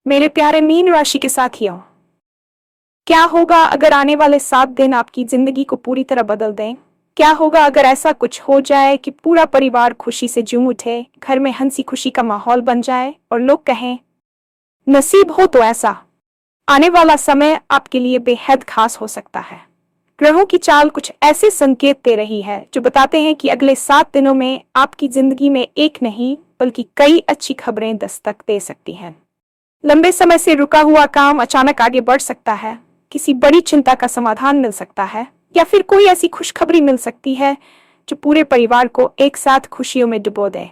मेरे प्यारे मीन राशि के साथियों, क्या होगा अगर आने वाले 7 दिन आपकी जिंदगी को पूरी तरह बदल दें? क्या होगा अगर ऐसा कुछ हो जाए कि पूरा परिवार खुशी से झूम उठे, घर में हंसी खुशी का माहौल बन जाए और लोग कहें, नसीब हो तो ऐसा। आने वाला समय आपके लिए बेहद खास हो सकता है। ग्रहों की चाल कुछ ऐसे संकेत दे रही है जो बताते हैं कि अगले 7 दिनों में आपकी जिंदगी में एक नहीं बल्कि कई अच्छी खबरें दस्तक दे सकती हैं। लंबे समय से रुका हुआ काम अचानक आगे बढ़ सकता है, किसी बड़ी चिंता का समाधान मिल सकता है, या फिर कोई ऐसी खुशखबरी मिल सकती है जो पूरे परिवार को एक साथ खुशियों में डुबो दे।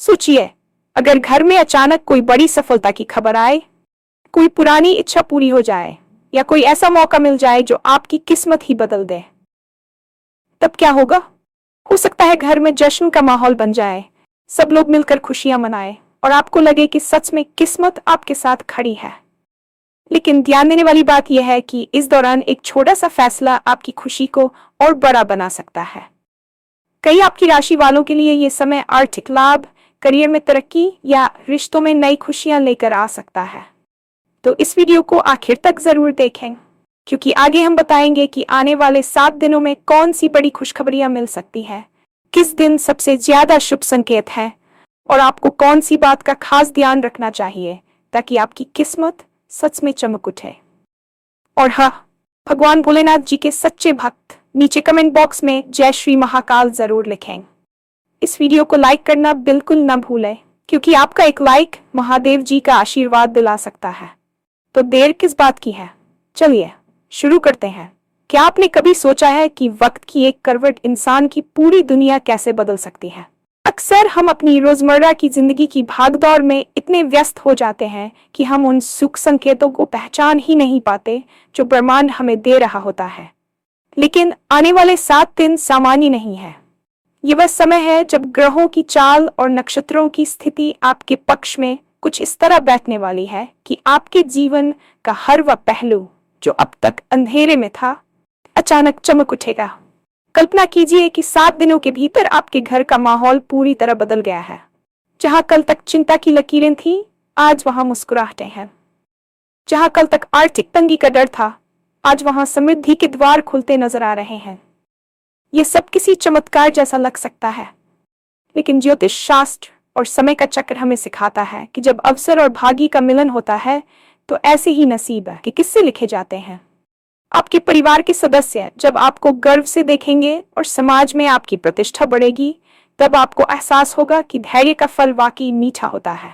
सोचिए, अगर घर में अचानक कोई बड़ी सफलता की खबर आए, कोई पुरानी इच्छा पूरी हो जाए, या कोई ऐसा मौका मिल जाए जो आपकी किस्मत ही बदल दे, तब क्या होगा? हो सकता है घर में जश्न का माहौल बन जाए, सब लोग मिलकर खुशियां मनाएं और आपको लगे कि सच में किस्मत आपके साथ खड़ी है। लेकिन ध्यान देने वाली बात यह है कि इस दौरान एक छोटा सा फैसला आपकी खुशी को और बड़ा बना सकता है। कई आपकी राशि वालों के लिए ये समय आर्थिक लाभ, करियर में तरक्की या रिश्तों में नई खुशियां लेकर आ सकता है। तो इस वीडियो को आखिर तक जरूर देखें, क्योंकि आगे हम बताएंगे कि आने वाले 7 दिनों में कौन सी बड़ी खुशखबरियां मिल सकती है, किस दिन सबसे ज्यादा शुभ संकेत है और आपको कौन सी बात का खास ध्यान रखना चाहिए ताकि आपकी किस्मत सच में चमक उठे। और हाँ, भगवान भोलेनाथ जी के सच्चे भक्त नीचे कमेंट बॉक्स में जय श्री महाकाल जरूर लिखें। इस वीडियो को लाइक करना बिल्कुल न भूलें, क्योंकि आपका एक लाइक महादेव जी का आशीर्वाद दिला सकता है। तो देर किस बात की है, चलिए शुरू करते हैं। क्या आपने कभी सोचा है कि वक्त की एक करवट इंसान की पूरी दुनिया कैसे बदल सकती है? अक्सर हम अपनी रोजमर्रा की जिंदगी की भागदौड़ में इतने व्यस्त हो जाते हैं कि हम उन सुख संकेतों को पहचान ही नहीं पाते जो ब्रह्मांड हमें दे रहा होता है। लेकिन आने वाले 7 दिन सामान्य नहीं है। ये वह समय है जब ग्रहों की चाल और नक्षत्रों की स्थिति आपके पक्ष में कुछ इस तरह बैठने वाली है कि आपके जीवन का हर वह पहलू जो अब तक अंधेरे में था, अचानक चमक उठेगा। कल्पना कीजिए कि 7 दिनों के भीतर आपके घर का माहौल पूरी तरह बदल गया है। जहां कल तक चिंता की लकीरें थी, आज वहां मुस्कुराहटें हैं। जहां कल तक आर्थिक तंगी का डर था, आज वहां समृद्धि के द्वार खुलते नजर आ रहे हैं। ये सब किसी चमत्कार जैसा लग सकता है, लेकिन ज्योतिष शास्त्र और समय का चक्र हमें सिखाता है कि जब अवसर और भाग्य का मिलन होता है तो ऐसे ही नसीब है कि किस्से लिखे जाते हैं। आपके परिवार के सदस्य जब आपको गर्व से देखेंगे और समाज में आपकी प्रतिष्ठा बढ़ेगी, तब आपको एहसास होगा कि धैर्य का फल वाकई मीठा होता है।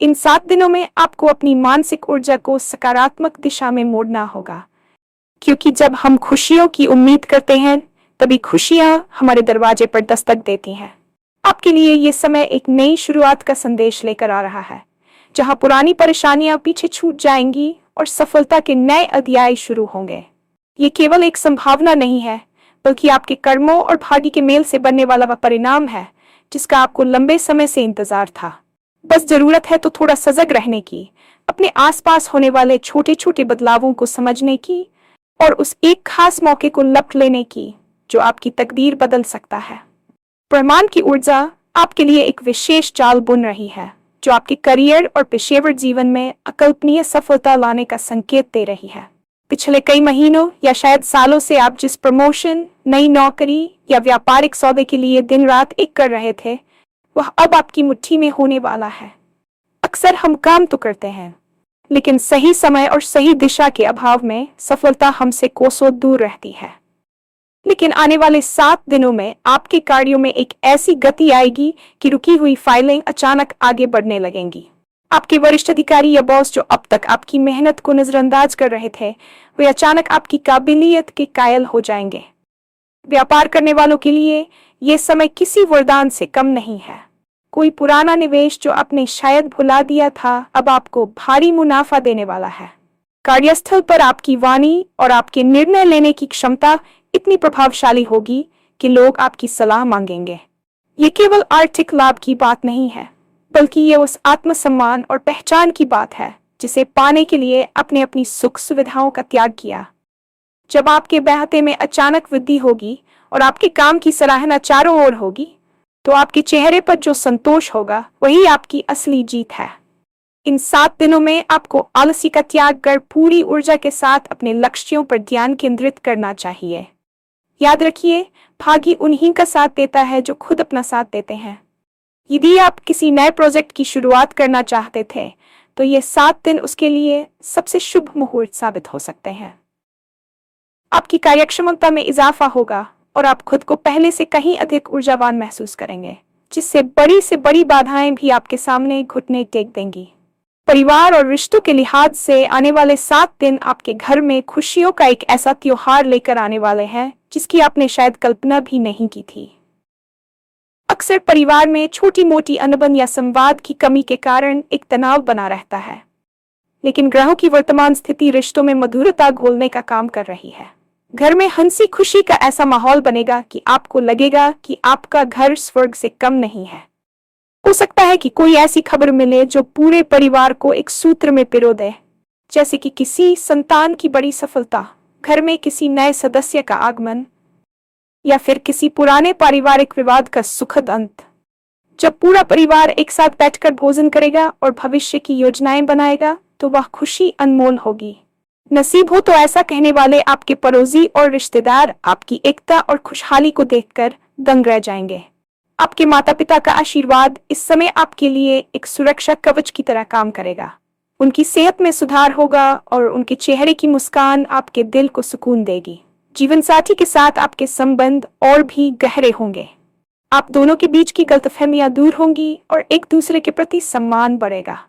इन 7 दिनों में आपको अपनी मानसिक ऊर्जा को सकारात्मक दिशा में मोड़ना होगा, क्योंकि जब हम खुशियों की उम्मीद करते हैं तभी खुशियां हमारे दरवाजे पर दस्तक देती हैं। आपके लिए ये समय एक नई शुरुआत का संदेश लेकर आ रहा है, जहां पुरानी परेशानियां पीछे छूट जाएंगी और सफलता के नए अध्याय शुरू होंगे। ये केवल एक संभावना नहीं है, बल्कि आपके कर्मों और भाग्य के मेल से बनने वाला वह परिणाम है जिसका आपको लंबे समय से इंतजार था। बस जरूरत है तो थोड़ा सजग रहने की, अपने आसपास होने वाले छोटे छोटे बदलावों को समझने की और उस एक खास मौके को लपट लेने की जो आपकी तकदीर बदल सकता है। ब्रह्मांड की ऊर्जा आपके लिए एक विशेष चाल बुन रही है जो आपके करियर और पेशेवर जीवन में अकल्पनीय सफलता लाने का संकेत दे रही है। पिछले कई महीनों या शायद सालों से आप जिस प्रमोशन, नई नौकरी या व्यापारिक सौदे के लिए दिन रात एक कर रहे थे, वह अब आपकी मुट्ठी में होने वाला है। अक्सर हम काम तो करते हैं, लेकिन सही समय और सही दिशा के अभाव में सफलता हमसे कोसों दूर रहती है। लेकिन आने वाले 7 दिनों में आपके कार्यों में एक ऐसी गति आएगी कि रुकी हुई फाइलें अचानक आगे बढ़ने लगेंगी। आपके वरिष्ठ अधिकारी या बॉस जो अब तक आपकी मेहनत को नजरअंदाज कर रहे थे, वे अचानक आपकी काबिलियत के कायल हो जाएंगे। व्यापार करने वालों के लिए यह समय किसी वरदान से कम नहीं है। कोई पुराना निवेश जो आपने शायद भुला दिया था, अब आपको भारी मुनाफा देने वाला है। कार्यस्थल पर आपकी वाणी और आपके निर्णय लेने की क्षमता इतनी प्रभावशाली होगी कि लोग आपकी सलाह मांगेंगे। ये केवल आर्थिक लाभ की बात नहीं है, बल्कि ये उस आत्मसम्मान और पहचान की बात है जिसे पाने के लिए आपने अपनी सुख सुविधाओं का त्याग किया। जब आपके बहते में अचानक वृद्धि होगी और आपके काम की सराहना चारों ओर होगी, तो आपके चेहरे पर जो संतोष होगा वही आपकी असली जीत है। इन 7 दिनों में आपको आलसी का त्याग कर पूरी ऊर्जा के साथ अपने लक्ष्यों पर ध्यान केंद्रित करना चाहिए। याद रखिए, भाग्य उन्हीं का साथ देता है जो खुद अपना साथ देते हैं। यदि आप किसी नए प्रोजेक्ट की शुरुआत करना चाहते थे, तो ये 7 दिन उसके लिए सबसे शुभ मुहूर्त साबित हो सकते हैं। आपकी कार्यक्षमता में इजाफा होगा और आप खुद को पहले से कहीं अधिक ऊर्जावान महसूस करेंगे, जिससे बड़ी से बड़ी बाधाएं भी आपके सामने घुटने टेक देंगी। परिवार और रिश्तों के लिहाज से आने वाले 7 दिन आपके घर में खुशियों का एक ऐसा त्योहार लेकर आने वाले हैं जिसकी आपने शायद कल्पना भी नहीं की थी। अक्सर परिवार में छोटी मोटी अनबन या संवाद की कमी के कारण एक तनाव बना रहता है, लेकिन ग्रहों की वर्तमान स्थिति रिश्तों में मधुरता घोलने का काम कर रही है। घर में हंसी खुशी का ऐसा माहौल बनेगा कि आपको लगेगा कि आपका घर स्वर्ग से कम नहीं है। हो सकता है कि कोई ऐसी खबर मिले जो पूरे परिवार को एक सूत्र में पिरो दे, जैसे कि किसी संतान की बड़ी सफलता, घर में किसी नए सदस्य का आगमन, या फिर किसी पुराने पारिवारिक विवाद का सुखद अंत। जब पूरा परिवार एक साथ बैठकर भोजन करेगा और भविष्य की योजनाएं बनाएगा, तो वह खुशी अनमोल होगी। नसीब हो तो ऐसा कहने वाले आपके पड़ोसी और रिश्तेदार आपकी एकता और खुशहाली को देखकर दंग रह जाएंगे। आपके माता पिता का आशीर्वाद इस समय आपके लिए एक सुरक्षा कवच की तरह काम करेगा। उनकी सेहत में सुधार होगा और उनके चेहरे की मुस्कान आपके दिल को सुकून देगी। जीवन साथी के साथ आपके संबंध और भी गहरे होंगे। आप दोनों के बीच की गलतफहमियां दूर होंगी और एक दूसरे के प्रति सम्मान बढ़ेगा।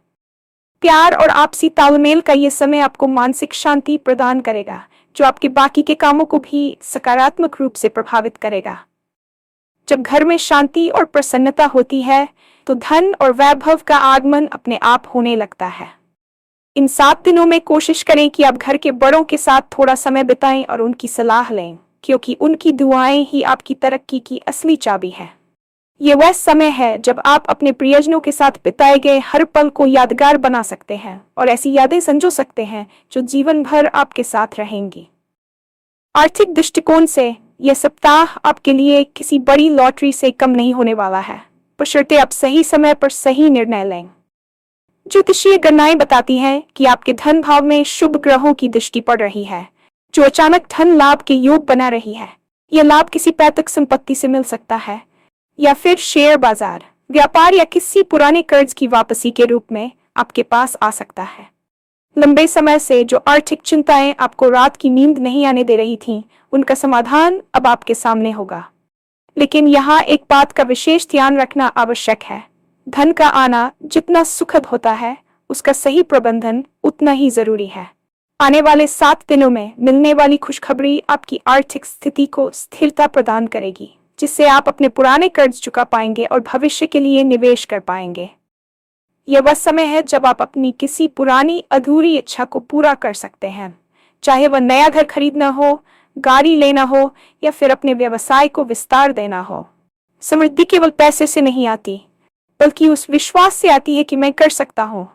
प्यार और आपसी तालमेल का ये समय आपको मानसिक शांति प्रदान करेगा, जो आपके बाकी के कामों को भी सकारात्मक रूप से प्रभावित करेगा। जब घर में शांति और प्रसन्नता होती है, तो धन और वैभव का आगमन अपने आप होने लगता है। इन 7 दिनों में कोशिश करें कि आप घर के बड़ों के साथ थोड़ा समय बिताएं और उनकी सलाह लें, क्योंकि उनकी दुआएं ही आपकी तरक्की की असली चाबी है। ये वह समय है जब आप अपने प्रियजनों के साथ बिताए गए हर पल को यादगार बना सकते हैं और ऐसी यादें संजो सकते हैं जो जीवन भर आपके साथ रहेंगी। आर्थिक दृष्टिकोण से यह सप्ताह आपके लिए किसी बड़ी लॉटरी से कम नहीं होने वाला है, बशर्ते आप सही समय पर सही निर्णय लें। ज्योतिषीय गणनाएं बताती हैं कि आपके धन भाव में शुभ ग्रहों की दृष्टि पड़ रही है, जो अचानक धन लाभ के योग बना रही है। यह लाभ किसी पैतृक संपत्ति से मिल सकता है, या फिर शेयर बाजार, व्यापार या किसी पुराने कर्ज की वापसी के रूप में आपके पास आ सकता है। लंबे समय से जो आर्थिक चिंताएं आपको रात की नींद नहीं आने दे रही थीं, उनका समाधान अब आपके सामने होगा। लेकिन यहाँ एक बात का विशेष ध्यान रखना आवश्यक है। धन का आना जितना सुखद होता है, उसका सही प्रबंधन उतना ही जरूरी है। आने वाले 7 दिनों में मिलने वाली खुशखबरी आपकी आर्थिक स्थिति को स्थिरता प्रदान करेगी, जिससे आप अपने पुराने कर्ज चुका पाएंगे और भविष्य के लिए निवेश कर पाएंगे। यह वह समय है जब आप अपनी किसी पुरानी अधूरी इच्छा को पूरा कर सकते हैं, चाहे वह नया घर खरीदना हो, गाड़ी लेना हो या फिर अपने व्यवसाय को विस्तार देना हो। समृद्धि केवल पैसे से नहीं आती, बल्कि उस विश्वास से आती है कि मैं कर सकता हूँ।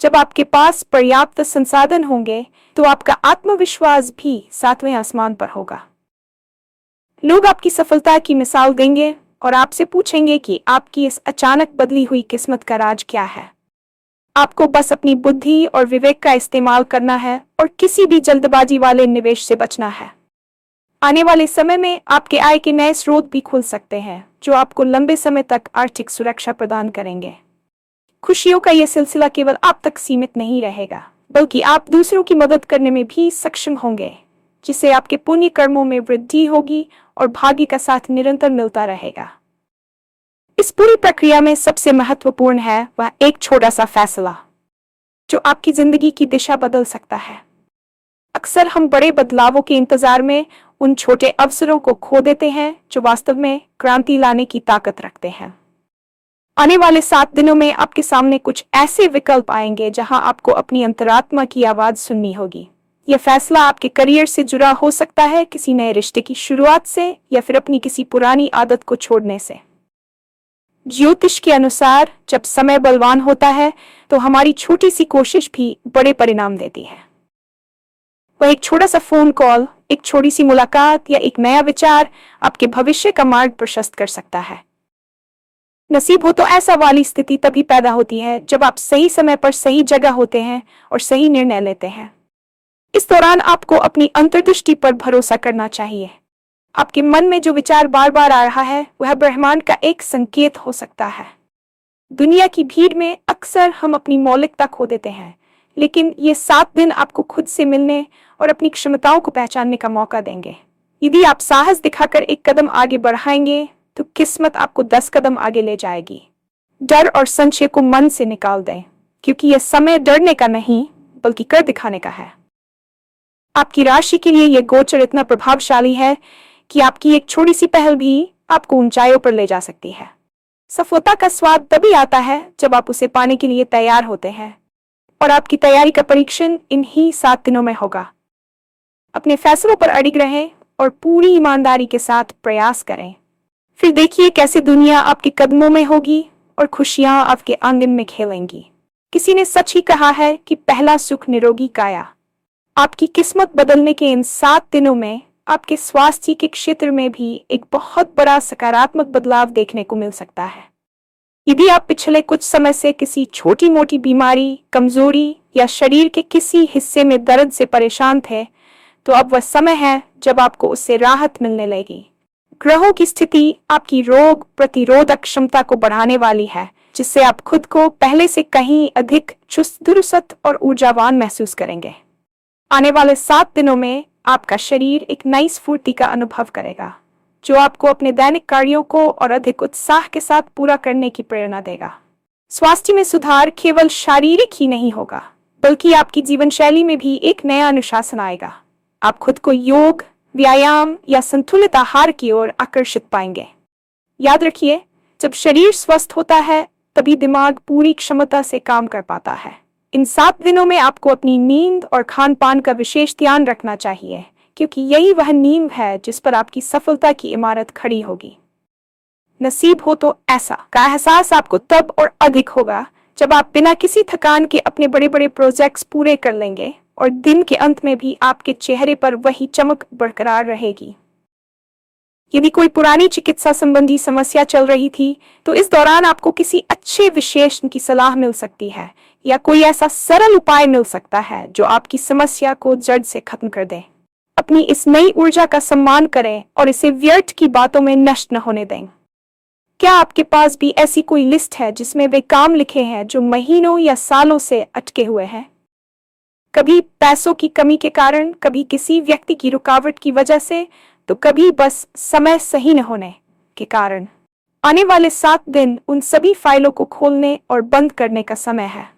जब आपके पास पर्याप्त संसाधन होंगे, तो आपका आत्मविश्वास भी 7वें आसमान पर होगा। लोग आपकी सफलता की मिसाल देंगे और आपसे पूछेंगे कि आपकी इस अचानक बदली हुई किस्मत का राज क्या है। आपको बस अपनी बुद्धि और विवेक का इस्तेमाल करना है और किसी भी जल्दबाजी वाले निवेश से बचना है। आने वाले समय में आपके आय के नए स्रोत भी खुल सकते हैं, जो आपको लंबे समय तक आर्थिक सुरक्षा प्रदान करेंगे। खुशियों का यह सिलसिला केवल आप तक सीमित नहीं रहेगा, बल्कि आप दूसरों की मदद करने में भी सक्षम होंगे, जिससे आपके पुण्य कर्मों में वृद्धि होगी और भाग्य का साथ निरंतर मिलता रहेगा। इस पूरी प्रक्रिया में सबसे महत्वपूर्ण है वह एक छोटा सा फैसला, जो आपकी जिंदगी की दिशा बदल सकता है। अक्सर हम बड़े बदलावों के इंतजार में उन छोटे अवसरों को खो देते हैं जो वास्तव में क्रांति लाने की ताकत रखते हैं। आने वाले 7 दिनों में आपके सामने कुछ ऐसे विकल्प आएंगे जहां आपको अपनी अंतरात्मा की आवाज सुननी होगी। यह फैसला आपके करियर से जुड़ा हो सकता है, किसी नए रिश्ते की शुरुआत से, या फिर अपनी किसी पुरानी आदत को छोड़ने से। ज्योतिष के अनुसार जब समय बलवान होता है, तो हमारी छोटी सी कोशिश भी बड़े परिणाम देती है। वह एक छोटा सा फोन कॉल, एक छोटी सी मुलाकात या एक नया विचार आपके भविष्य का मार्ग प्रशस्त कर सकता है। नसीब हो तो ऐसा वाली स्थिति तभी पैदा होती है जब आप सही समय पर सही जगह होते हैं और सही निर्णय लेते हैं। इस दौरान आपको अपनी अंतर्दृष्टि पर भरोसा करना चाहिए। आपके मन में जो विचार बार बार आ रहा है वह ब्रह्मांड का एक संकेत हो सकता है। दुनिया की भीड़ में अक्सर हम अपनी मौलिकता खो देते हैं, लेकिन ये 7 दिन आपको खुद से मिलने और अपनी क्षमताओं को पहचानने का मौका देंगे। यदि आप साहस दिखाकर एक कदम आगे बढ़ाएंगे तो किस्मत आपको 10 कदम आगे ले जाएगी। डर और संशय को मन से निकाल दें, क्योंकि यह समय डरने का नहीं बल्कि कर दिखाने का है। आपकी राशि के लिए यह गोचर इतना प्रभावशाली है कि आपकी एक छोटी सी पहल भी आपको ऊंचाइयों पर ले जा सकती है। सफलता का स्वाद तभी आता है जब आप उसे पाने के लिए तैयार होते हैं, और आपकी तैयारी का परीक्षण इन्हीं 7 दिनों में होगा। अपने फैसलों पर अड़िग रहें और पूरी ईमानदारी के साथ प्रयास करें। फिर देखिए कैसे दुनिया आपके कदमों में होगी और खुशियां आपके आंगन में खेलेंगी। किसी ने सच ही कहा है कि पहला सुख निरोगी काया। आपकी किस्मत बदलने के इन 7 दिनों में आपके स्वास्थ्य के क्षेत्र में भी एक बहुत बड़ा सकारात्मक बदलाव देखने को मिल सकता है। यदि आप पिछले कुछ समय से किसी छोटी मोटी बीमारी, कमजोरी या शरीर के किसी हिस्से में दर्द से परेशान थे, तो अब वह समय है जब आपको उससे राहत मिलने लगेगी। ग्रहों की स्थिति आपकी रोग प्रतिरोधक क्षमता को बढ़ाने वाली है, जिससे आप खुद को पहले से कहीं अधिक चुस्त दुरुस्त और ऊर्जावान महसूस करेंगे। आने वाले 7 दिनों में आपका शरीर एक नई स्फूर्ति का अनुभव करेगा, जो आपको अपने दैनिक कार्यों को और अधिक उत्साह के साथ पूरा करने की प्रेरणा देगा। स्वास्थ्य में सुधार केवल शारीरिक ही नहीं होगा, बल्कि आपकी जीवन शैली में भी एक नया अनुशासन आएगा। आप खुद को योग, व्यायाम या संतुलित आहार की ओर आकर्षित पाएंगे। याद रखिए, जब शरीर स्वस्थ होता है तभी दिमाग पूरी क्षमता से काम कर पाता है। इन 7 दिनों में आपको अपनी नींद और खान पान का विशेष ध्यान रखना चाहिए, क्योंकि यही वह नींव है जिस पर आपकी सफलता की इमारत खड़ी होगी। नसीब हो तो ऐसा का एहसास आपको तब और अधिक होगा जब आप बिना किसी थकान के अपने बड़े बड़े प्रोजेक्ट्स पूरे कर लेंगे और दिन के अंत में भी आपके चेहरे पर वही चमक बरकरार रहेगी। यदि कोई पुरानी चिकित्सा संबंधी समस्या चल रही थी, तो इस दौरान आपको किसी अच्छे विशेषज्ञ की सलाह मिल सकती है, या कोई ऐसा सरल उपाय मिल सकता है जो आपकी समस्या को जड़ से खत्म कर दे। अपनी इस नई ऊर्जा का सम्मान करें और इसे व्यर्थ की बातों में नष्ट न होने दें। क्या आपके पास भी ऐसी कोई लिस्ट है जिसमें वे काम लिखे हैं जो महीनों या सालों से अटके हुए हैं? कभी पैसों की कमी के कारण, कभी किसी व्यक्ति की रुकावट की वजह से, तो कभी बस समय सही न होने के कारण। आने वाले 7 दिन उन सभी फाइलों को खोलने और बंद करने का समय है।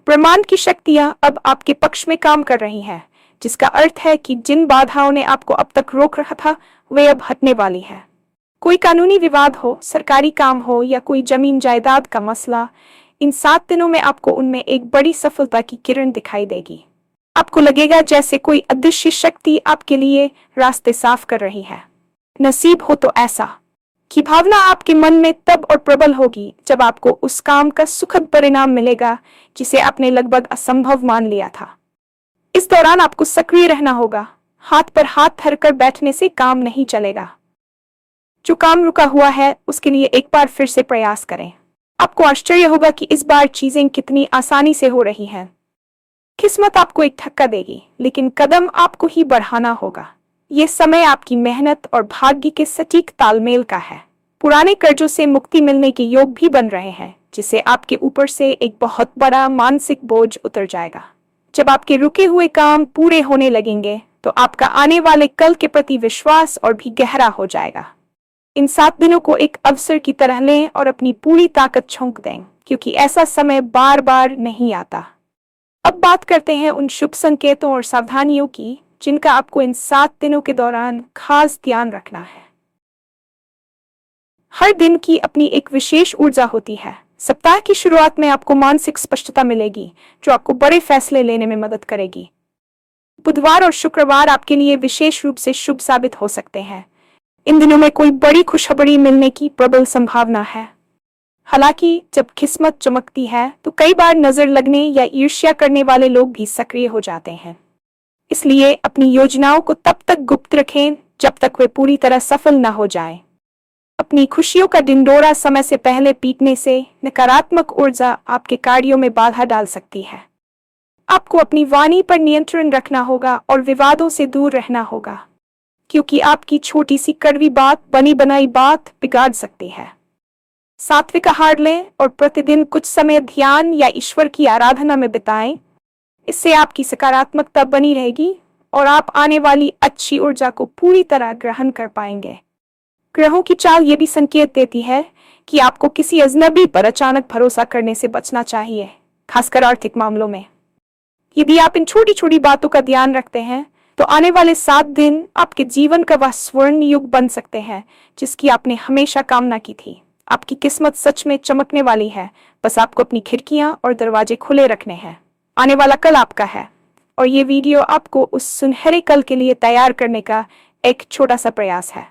ब्रह्मांड की शक्तियां अब आपके पक्ष में काम कर रही हैं, जिसका अर्थ है कि जिन बाधाओं ने आपको अब तक रोक रखा था वे अब हटने वाली है। कोई कानूनी विवाद हो, सरकारी काम हो या कोई जमीन जायदाद का मसला, इन 7 दिनों में आपको उनमें एक बड़ी सफलता की किरण दिखाई देगी। आपको लगेगा जैसे कोई अदृश्य शक्ति आपके लिए रास्ते साफ कर रही है। नसीब हो तो ऐसा की भावना आपके मन में तब और प्रबल होगी जब आपको उस काम का सुखद परिणाम मिलेगा जिसे आपने लगभग असंभव मान लिया था। इस दौरान आपको सक्रिय रहना होगा। हाथ पर हाथ धरकर बैठने से काम नहीं चलेगा। जो काम रुका हुआ है उसके लिए एक बार फिर से प्रयास करें। आपको आश्चर्य होगा कि इस बार चीजें कितनी आसानी से हो रही हैं। किस्मत आपको एक धक्का देगी, लेकिन कदम आपको ही बढ़ाना होगा। ये समय आपकी मेहनत और भाग्य के सटीक तालमेल का है। पुराने कर्जों से मुक्ति मिलने के योग भी बन रहे हैं, जिससे आपके ऊपर से एक बहुत बड़ा मानसिक बोझ उतर जाएगा। जब आपके रुके हुए काम पूरे होने लगेंगे तो आपका आने वाले कल के प्रति विश्वास और भी गहरा हो जाएगा। इन 7 दिनों को एक अवसर की तरह लें और अपनी पूरी ताकत झोंक दें, क्योंकि ऐसा समय बार बार नहीं आता। अब बात करते हैं उन शुभ संकेतों और सावधानियों की जिनका आपको इन 7 दिनों के दौरान खास ध्यान रखना है। हर दिन की अपनी एक विशेष ऊर्जा होती है। सप्ताह की शुरुआत में आपको मानसिक स्पष्टता मिलेगी, जो आपको बड़े फैसले लेने में मदद करेगी। बुधवार और शुक्रवार आपके लिए विशेष रूप से शुभ साबित हो सकते हैं। इन दिनों में कोई बड़ी खुशखबरी मिलने की प्रबल संभावना है। हालांकि जब किस्मत चमकती है तो कई बार नजर लगने या ईर्ष्या करने वाले लोग भी सक्रिय हो जाते हैं। इसलिए अपनी योजनाओं को तब तक गुप्त रखें जब तक वे पूरी तरह सफल न हो जाएं। अपनी खुशियों का ढिंढोरा समय से पहले पीटने से नकारात्मक ऊर्जा आपके कार्यों में बाधा डाल सकती है। आपको अपनी वाणी पर नियंत्रण रखना होगा और विवादों से दूर रहना होगा, क्योंकि आपकी छोटी सी कड़वी बात बनी बनाई बात बिगाड़ सकती है। सात्विक आहार लें और प्रतिदिन कुछ समय ध्यान या ईश्वर की आराधना में बिताएं। इससे आपकी सकारात्मकता बनी रहेगी और आप आने वाली अच्छी ऊर्जा को पूरी तरह ग्रहण कर पाएंगे। ग्रहों की चाल ये भी संकेत देती है कि आपको किसी अजनबी पर अचानक भरोसा करने से बचना चाहिए, खासकर आर्थिक मामलों में। यदि आप इन छोटी छोटी बातों का ध्यान रखते हैं तो आने वाले 7 दिन आपके जीवन का वह स्वर्ण युग बन सकते हैं जिसकी आपने हमेशा कामना की थी। आपकी किस्मत सच में चमकने वाली है, बस आपको अपनी खिड़कियां और दरवाजे खुले रखने हैं। आने वाला कल आपका है और ये वीडियो आपको उस सुनहरे कल के लिए तैयार करने का एक छोटा सा प्रयास है।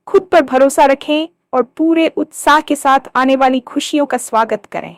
खुद पर भरोसा रखें और पूरे उत्साह के साथ आने वाली खुशियों का स्वागत करें।